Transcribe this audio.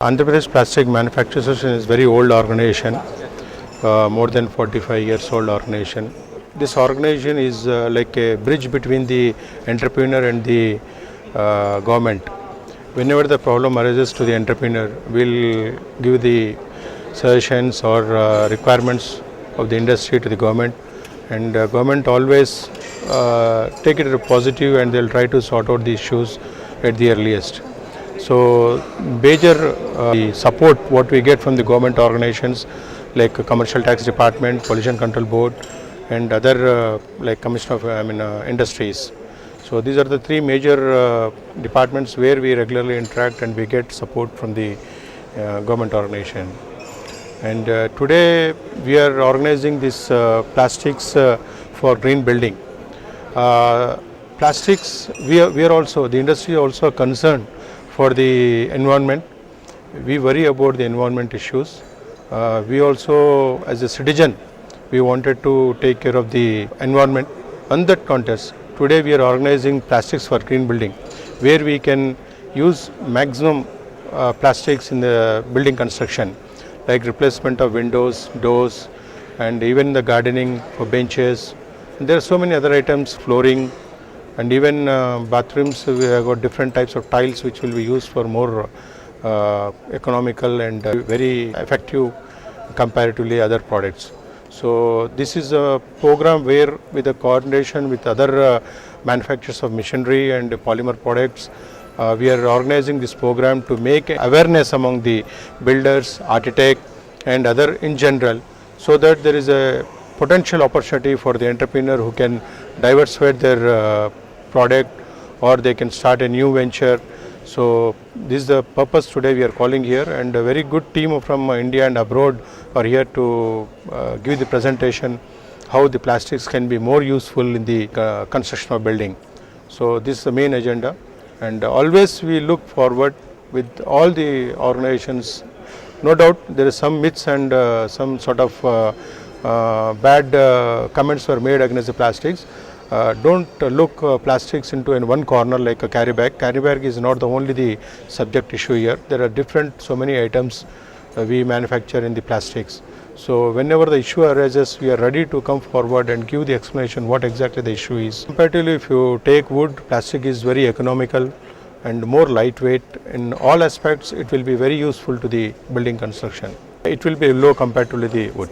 Andhra Pradesh Plastic Manufacturers Association is a very old organization, more than 45 years old organization. This organization is like a bridge between the entrepreneur and the government. Whenever the problem arises to the entrepreneur, we'll give the suggestions or requirements of the industry to the government, and government always take it as a positive, and they'll try to sort out the issues at the earliest. So major support what we get from the government organizations like Commercial Tax Department, Pollution Control Board, and other like Commission of Industries. So these are the three major departments where we regularly interact and we get support from the government organization. And today we are organizing this plastics for green building. Plastics, we are also, the industry is also concerned for the environment. We worry about the environment issues. We also, as a citizen, we wanted to take care of the environment. On that context, today we are organizing plastics for green building, where we can use maximum plastics in the building construction, like replacement of windows, doors, and even the gardening for benches. And there are so many other items, flooring, and even bathrooms. We have got different types of tiles which will be used for more economical and very effective comparatively other products. So this is a program where, with the coordination with other manufacturers of machinery and polymer products, we are organizing this program to make awareness among the builders, architects, and other in general, so that there is a potential opportunity for the entrepreneur who can diversify their product, or they can start a new venture. So this is the purpose today we are calling here, and a very good team from India and abroad are here to give the presentation how the plastics can be more useful in the construction of building. So this is the main agenda, and always we look forward with all the organizations. No doubt there is some myths and some sort of bad comments were made against the plastics. Don't look plastics into in one corner like a carry bag. Carry bag is not the only the subject issue here. There are different, so many items we manufacture in the plastics. So whenever the issue arises, we are ready to come forward and give the explanation what exactly the issue is. Comparatively, if you take wood, plastic is very economical and more lightweight. In all aspects, it will be very useful to the building construction. It will be low compared to the wood.